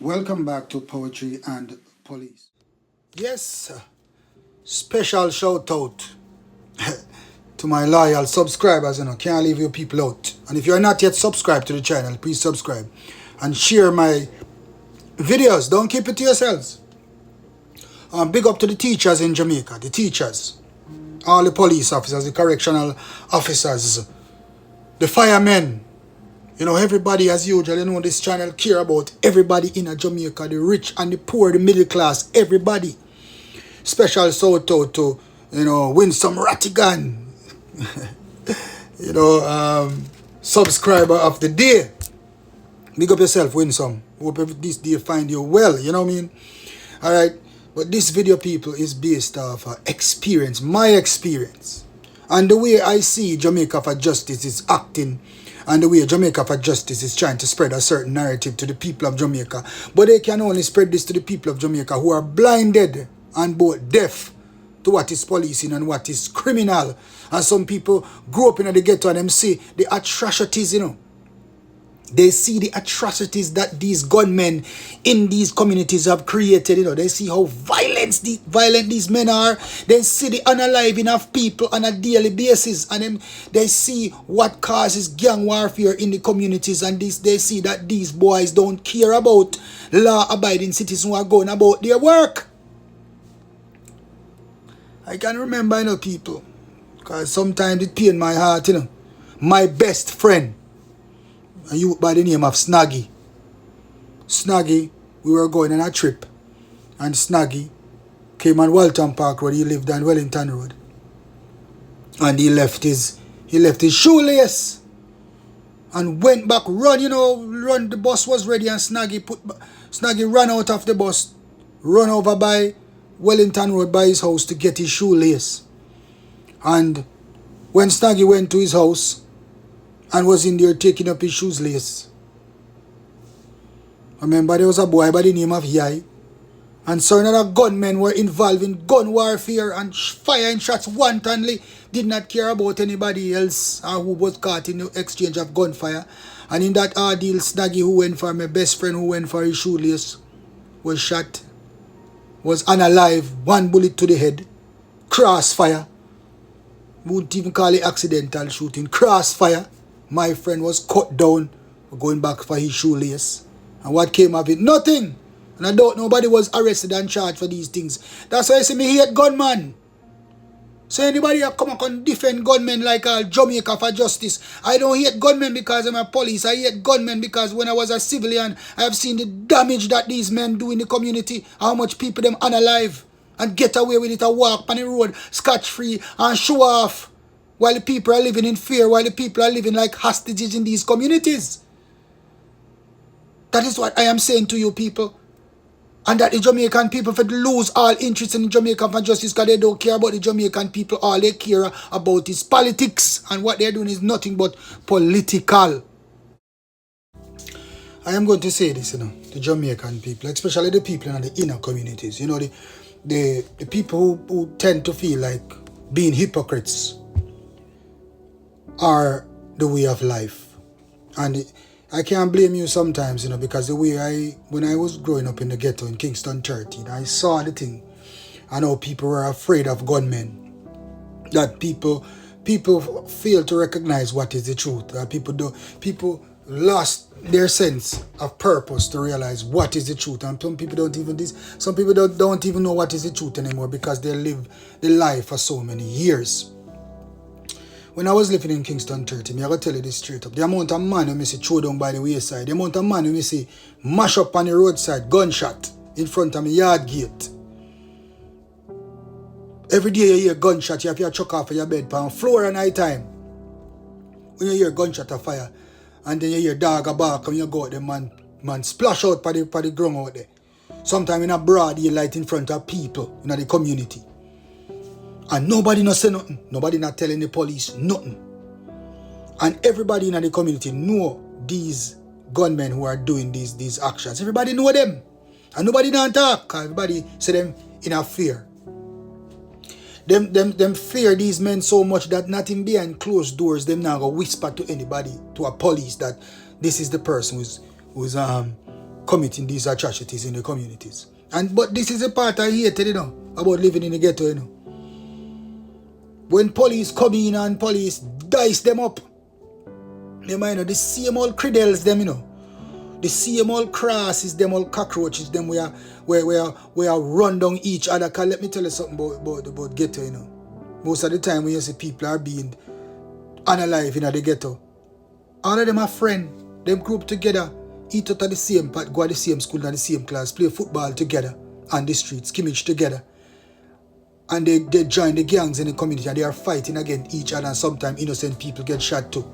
Welcome back to Poetry and Police. Yes, special shout out to my loyal subscribers. Can't leave you people out. And if you're not yet subscribed to the channel, please subscribe and share my videos. Don't keep it to yourselves. Big up to the teachers in Jamaica, the teachers, all the police officers, the correctional officers, the firemen. Everybody as usual, this channel care about everybody in Jamaica, the rich and the poor, the middle class, everybody. Special shout out to, Winsome Rattigan, subscriber of the day. Big up yourself, Winsome. Hope this day find you well, you know what I mean? Alright, but this video, people, is based off experience, my experience. And the way I see Jamaica for Justice is acting, and the way Jamaica for Justice is trying to spread a certain narrative to the people of Jamaica. But they can only spread this to the people of Jamaica who are blinded and both deaf to what is policing and what is criminal. And some people grew up in the ghetto and them see the atrocities, They see the atrocities that these gunmen in these communities have created. They see how violent these men are. They see the unaliving of people on a daily basis. And they see what causes gang warfare in the communities. And they see that these boys don't care about law-abiding citizens who are going about their work. I can remember, people. Because sometimes it pains my heart, My best friend, a youth by the name of Snaggy. Snaggy, we were going on a trip. And Snaggy came on Walton Park Road. He lived on Wellington Road. And he left his shoelace. And went back, run. The bus was ready and Snaggy ran out of the bus. Run over by Wellington Road by his house to get his shoelace. And when Snaggy went to his house and was in there taking up his shoelace, I remember there was a boy by the name of Yai, and certain other gunmen were involved in gun warfare and firing shots wantonly, did not care about anybody else who was caught in the exchange of gunfire. And in that ordeal, Snaggy, who went for my best friend, who went for his shoelace, was shot, was unalive, one bullet to the head, crossfire. Wouldn't even call it accidental shooting, crossfire. My friend was cut down for going back for his shoelace. And what came of it? Nothing. And nobody was arrested and charged for these things. That's why I say me hate gunman. So anybody that come and defend gunmen like Jamaica for Justice, I don't hate gunmen because I'm a police. I hate gunmen because when I was a civilian, I have seen the damage that these men do in the community. How much people them unalive and get away with it and walk on the road scotch-free and show off. While the people are living in fear, while the people are living like hostages in these communities. That is what I am saying to you people. And that the Jamaican people should lose all interest in Jamaica for Justice because they don't care about the Jamaican people. All they care about is politics. And what they're doing is nothing but political. I am going to say this, the Jamaican people, especially the people in the inner communities. The people who tend to feel like being hypocrites are the way of life. And I can't blame you sometimes, because the way when I was growing up in the ghetto in Kingston 13, I saw the thing. I know people were afraid of gunmen. That people fail to recognize what is the truth. That people lost their sense of purpose to realize what is the truth. And some people don't even know what is the truth anymore because they live the life for so many years. When I was living in Kingston 30, I gotta tell you this straight up. The amount of man who see throw down by the wayside, the amount of man who see mash up on the roadside, gunshot in front of my yard gate. Every day you hear gunshot, you have your chuck off of your bed pan floor at night time. When you hear gunshot of fire, and then you hear dog a bark and you go out there, man splash out by the ground out there. Sometimes in a broad daylight in front of people in the community. And nobody not say nothing. Nobody not telling the police nothing. And everybody in the community know these gunmen who are doing these actions. Everybody know them. And nobody don't talk. Everybody say them in a fear. Them fear these men so much that nothing behind closed doors, them now go whisper to anybody, to a police, that this is the person who's committing these atrocities in the communities. But this is the part I hated, about living in the ghetto, When police come in and police dice them up, the same old criddles them, the same old crosses, them old cockroaches, them we are run down each other. Cause let me tell you something about ghetto, Most of the time when you see people are being unalive in the ghetto, all of them are friends. Them group together, eat out of the same pot, go to the same school and the same class, play football together on the streets, skimmage together. And they join the gangs in the community and they are fighting against each other, and sometimes innocent people get shot too.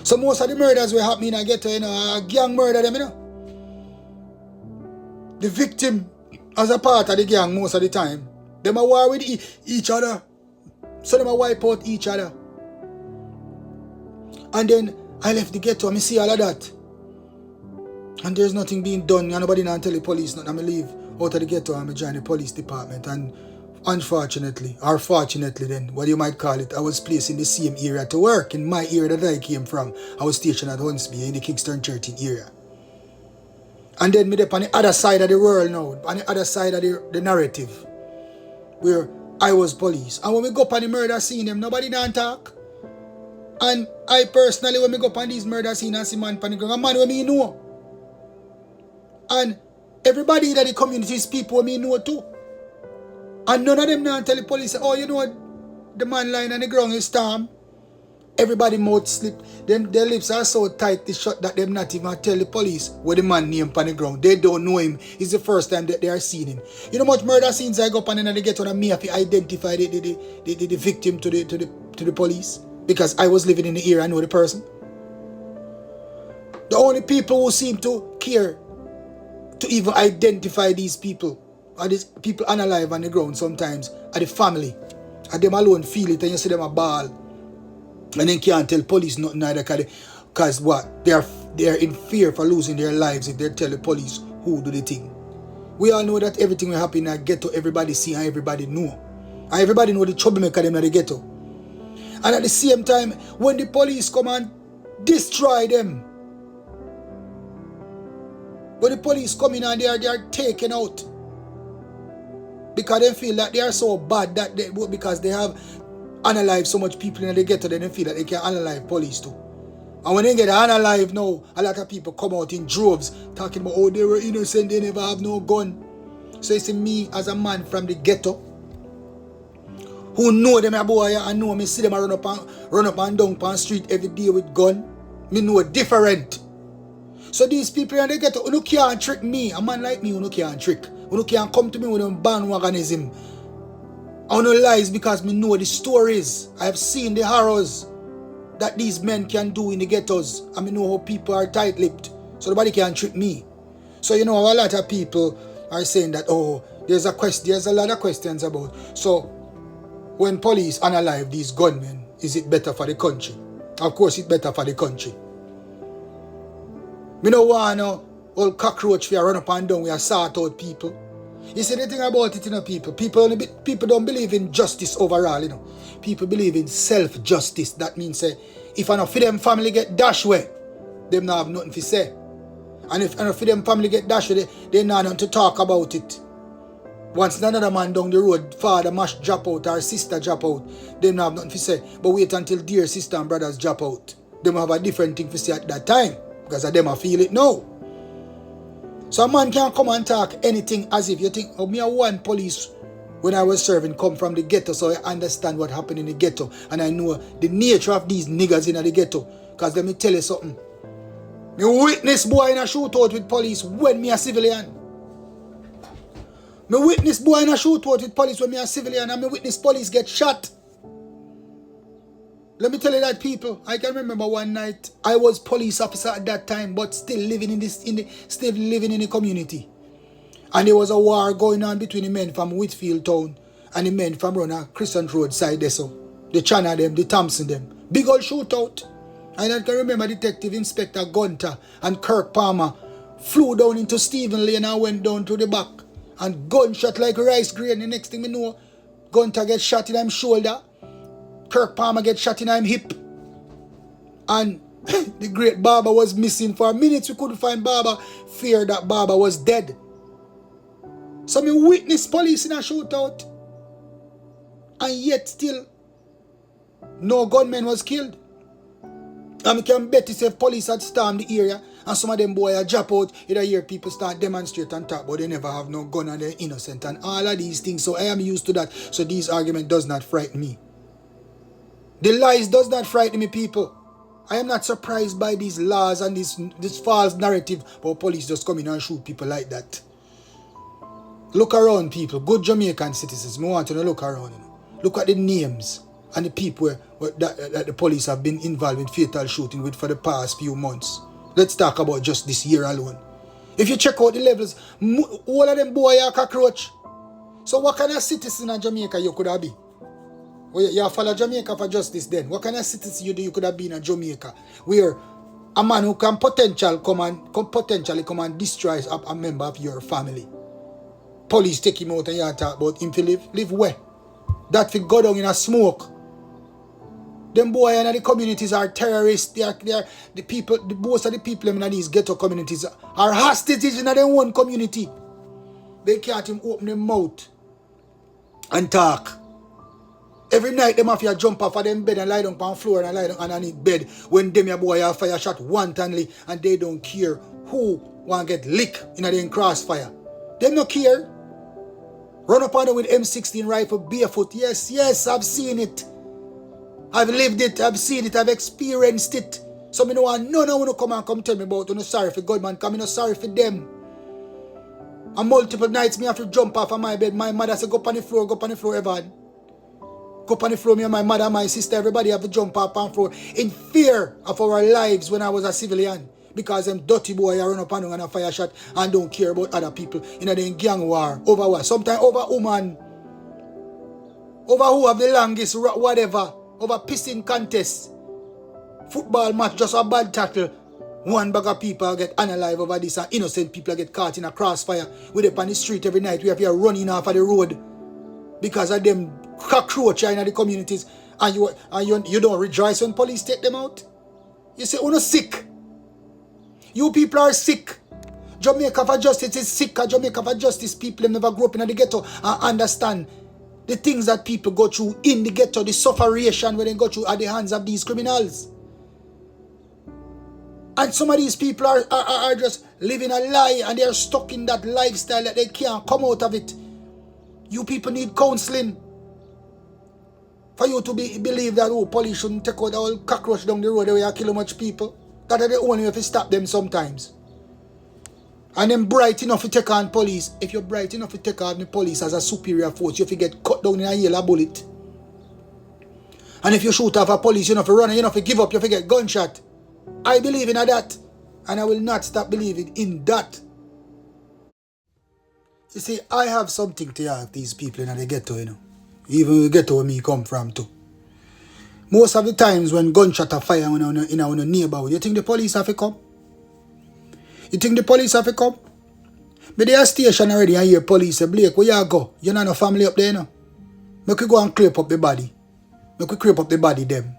So most of the murders were happening in the ghetto, a gang murder them, The victim as a part of the gang most of the time. Them are war with each other. So them are wipe out each other. And then I left the ghetto and I see all of that. And there's nothing being done. Nobody now tell the police nothing. I leave out of the ghetto and I join the police department. And unfortunately, or fortunately then, what you might call it, I was placed in the same area to work. In my area that I came from, I was stationed at Huntsby in the Kingston 13 area. And then me up on the other side of the world now, on the other side of the narrative, where I was police. And when we go up on the murder scene, nobody don't talk. And I personally, when we go up on these murder scenes and see man on the ground, a man who me know. And everybody that the communities people who me know too. And none of them now tell the police, oh, the man lying on the ground is Storm. Everybody mouth slip. Their lips are so tight they shut that them not even tell the police where the man name on the ground. They don't know him. It's the first time that they are seeing him. You know much murder scenes I go up and then they get on me if I identify the victim to the police. Because I was living in the area, I know the person. The only people who seem to care to even identify these people, or these people unalive on the ground sometimes, are the family. And them alone feel it and you see them a ball. And then can't tell police nothing either because what? They are in fear for losing their lives if they tell the police who do the thing. We all know that everything will happen in the ghetto, everybody see and everybody know. And everybody know the troublemaker them in the ghetto. And at the same time, when the police come and destroy them, when the police come in and they are taken out, because they feel that they are so bad that because they have unalive so much people in the ghetto, then they feel that they can unalive police too. And when they get unalive now, a lot of people come out in droves talking about, oh, they were innocent, they never have no gun. So it's me as a man from the ghetto, who know them a boy and know me see them run up and down on street every day with gun. Me know different. So these people in the ghetto, you can't trick me. A man like me, you can't trick. You can't come to me with them bandwagonism. I no lies because me know the stories. I have seen the horrors that these men can do in the ghettos. And me know how people are tight-lipped. So nobody can trick me. So a lot of people are saying that, oh, there's a lot of questions about. So when police unalive these gunmen, is it better for the country? Of course it's better for the country. Me no want no old cockroach we run up and down, we are sort out people. You see the thing about it, people don't believe in justice overall, People believe in self-justice. That means if enough of them family get dashed away, them not have nothing to say. And if enough of them family get dashed away, they not nothing to talk about it. Once another man down the road, father must drop out or sister drop out, they don't have nothing to say. But wait until dear sister and brothers drop out. They have a different thing to say at that time. Because of them I feel it now. So a man can't come and talk anything as if you think, oh, me a one police when I was serving come from the ghetto, so I understand what happened in the ghetto. And I know the nature of these niggas in the ghetto. Because let me tell you something. Me witness boy in a shootout with police when me a civilian. Me witness boy in a shootout with police when me a civilian, and me witness police get shot. Let me tell you that, people. I can remember one night I was police officer at that time, but still living in the community. And there was a war going on between the men from Whitfield town and the men from around Crescent Road side there. So the China them, the Thompson them. Big old shootout. And I can remember Detective Inspector Gunter and Kirk Palmer flew down into Stephen Lane and went down to the back. And gunshot like rice grain. The next thing we know, Gunter gets shot in his shoulder. Kirk Palmer gets shot in his hip. And The great Baba was missing. For minutes we couldn't find Baba. Fear that Baba was dead. So me witness police in a shootout. And yet still, no gunman was killed. And we can bet if police had stormed the area and some of them boys drop out, you'd hear people start demonstrate and talk, but they never have no gun and they're innocent and all of these things. So I am used to that. So this argument does not frighten me. The lies does not frighten me, people. I am not surprised by these laws and this false narrative about police just come in and shoot people like that. Look around, people. Good Jamaican citizens. I want you to look around. Look at the names and the people that the police have been involved in fatal shooting with for the past few months. Let's talk about just this year alone. If you check out the levels, all of them boys are cockroach. So what kind of citizen in Jamaica you could have been? Well, you follow Jamaica for justice then. What kind of citizen you could have been in Jamaica? Where a man who can potentially come and destroy a member of your family. Police take him out and you talk about him to live where? That fi go down in a smoke. Them boys in the communities are terrorists. They are the people. Most of the people in these ghetto communities are hostages in their own community. They can't even open their mouth and talk. Every night them have to jump off of them bed and lie down on the floor and lie down underneath bed when them your boy have fire shot wantonly and they don't care who want to get licked in a crossfire. Them no care. Run up on them with M16 rifle barefoot. Yes, I've seen it. I've lived it, I've seen it, I've experienced it. So I don't want none of you to come tell me about it. I'm sorry for God, man, because I'm not sorry for them. And multiple nights me have to jump off of my bed. My mother said, go up on the floor, Evan. Go up on the floor, me and my mother, my sister, everybody have to jump up on the floor in fear of our lives when I was a civilian. Because them dirty boy run up on a fire shot and don't care about other people in a gang war. Over what? Sometimes over woman. Over who have the longest whatever. Over pissing contest. Football match, just a bad tackle. One bag of people get unalive over this and innocent people get caught in a crossfire. We're up on the street every night. We have here running off of the road because of them cockroach in the communities. And you don't rejoice when police take them out. You say, you're sick. You people are sick. Jamaica for Justice is sick. Jamaica for Justice people never grew up in the ghetto and understand the things that people go through in the ghetto, the sufferation when they go through at the hands of these criminals. And some of these people are just living a lie and they are stuck in that lifestyle that they can't come out of it. You people need counseling. For you to believe that police shouldn't take out the whole cockroach down the road where you kill much people. That is the only way to stop them sometimes. And then bright enough to take on police. If you're bright enough to take on the police as a superior force, you have to get cut down in a yellow bullet. And if you shoot off a police, you have to run and you have to give up, you have to get gunshot. I believe in that. And I will not stop believing in that. You see, I have something to ask these people in the ghetto, Even the ghetto where me come from too. Most of the times when gunshot are fired in our neighborhood, you think the police have to come? You think the police have to come? But they are stationed already and hear police say, Blake, where you go? You not no family up there, Make we go and creep up the body. Make we creep up the body them.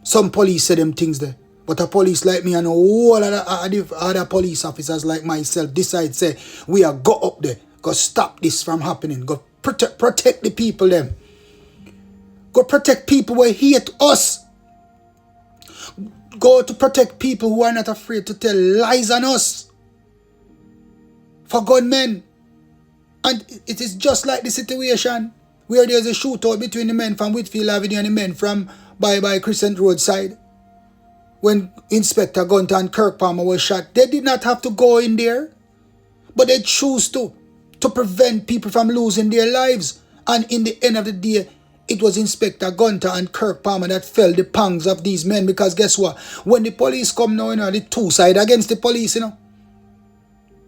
Some police say them things there. But a police like me and all other police officers like myself decide say, we are go up there. Go stop this from happening. Go protect the people them. Go protect people who hate us. Go to protect people who are not afraid to tell lies on us. For gunmen. And it is just like the situation where there's a shootout between the men from Whitfield Avenue and the men from Bye Crescent Roadside. When Inspector Gunter and Kirk Palmer was shot, they did not have to go in there. But they chose to prevent people from losing their lives. And in the end of the day, it was Inspector Gunter and Kirk Palmer that felt the pangs of these men. Because guess what? When the police come now, the two sides against the police,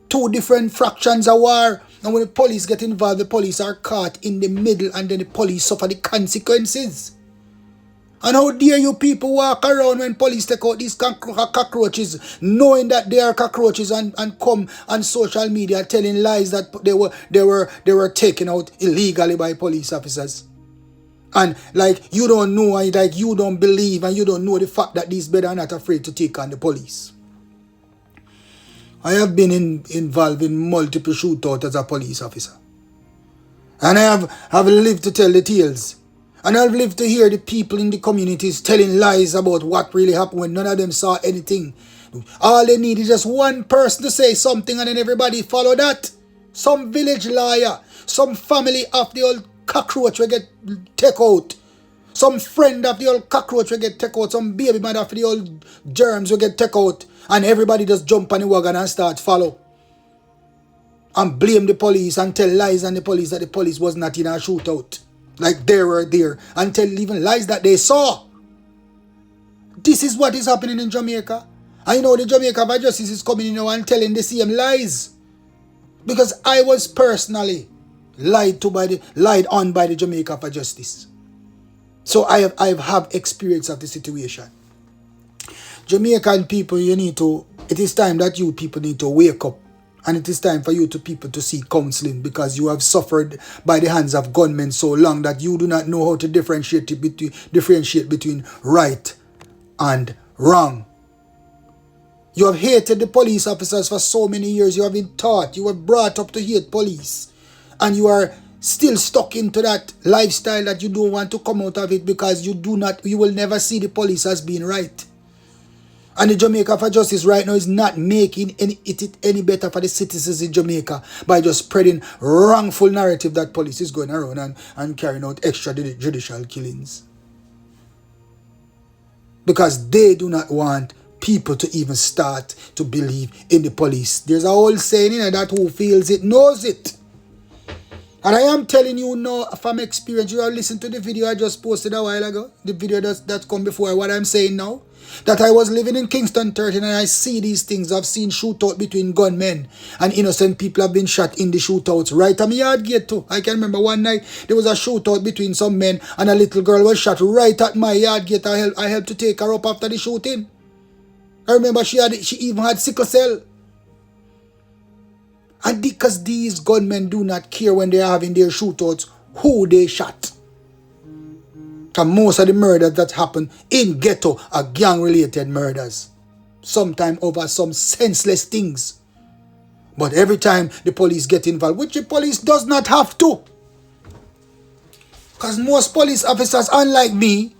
Two different fractions of war. And when the police get involved, the police are caught in the middle and then the police suffer the consequences. And how dare you people walk around when police take out these cockroaches, knowing that they are cockroaches and come on social media telling lies that they were taken out illegally by police officers. And like you don't know, and like you don't believe, and you don't know the fact that these men are not afraid to take on the police. I have been involved in multiple shootouts as a police officer. And I have lived to tell the tales. And I've lived to hear the people in the communities telling lies about what really happened when none of them saw anything. All they need is just one person to say something and then everybody follow that. Some village liar, some family of the old cockroach will get take out. Some friend of the old cockroach will get take out. Some baby mother of the old germs will get take out. And everybody just jump on the wagon and start follow. And blame the police and tell lies on the police that the police was not in a shootout. Like they were there. And tell even lies that they saw. This is what is happening in Jamaica. I know the Jamaica for Justice is coming in now and telling the same lies. Because I was personally lied on by the Jamaica for Justice. So I have experience of the situation. Jamaican people, it is time that you people need to wake up. And it is time for you people to seek counseling because you have suffered by the hands of gunmen so long that you do not know how to differentiate between right and wrong. You have hated the police officers for so many years. You have been taught, you were brought up to hate police. And you are still stuck into that lifestyle that you don't want to come out of it because you will never see the police as being right. And the Jamaica for Justice right now is not making it any better for the citizens in Jamaica by just spreading wrongful narrative that police is going around and carrying out extrajudicial killings. Because they do not want people to even start to believe in the police. There's a whole saying that who feels it knows it. And I am telling you now from experience, you have listened to the video I just posted a while ago, the video that come before what I'm saying now, that I was living in Kingston 13 and I see these things. I've seen shootout between gunmen and innocent people have been shot in the shootouts right at my yard gate too. I can remember one night there was a shootout between some men and a little girl was shot right at my yard gate. I helped to take her up after the shooting. I remember she even had sickle cell. And because these gunmen do not care when they are having their shootouts who they shot. And most of the murders that happen in ghetto are gang-related murders. Sometimes over some senseless things. But every time the police get involved, which the police does not have to. Because most police officers, unlike me,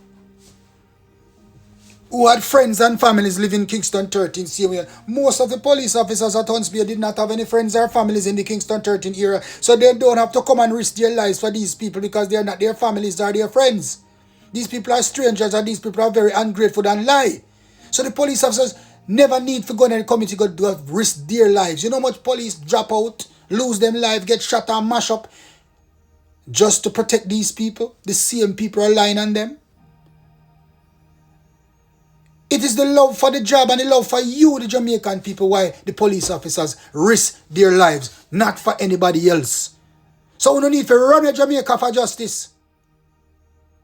who had friends and families living in Kingston 13 area. Most of the police officers at Huntsville did not have any friends or families in the Kingston 13 area. So they don't have to come and risk their lives for these people because they are not their families or their friends. These people are strangers and these people are very ungrateful and lie. So the police officers never need to go in the community to risk their lives. You know how much police drop out, lose them life, get shot and mash up just to protect these people? The same people are lying on them. It is the love for the job and the love for you, the Jamaican people, why the police officers risk their lives, not for anybody else. So we don't need to run a Jamaica for justice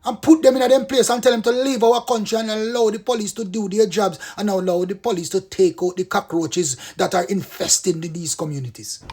and put them in them place and tell them to leave our country and allow the police to do their jobs and allow the police to take out the cockroaches that are infesting these communities.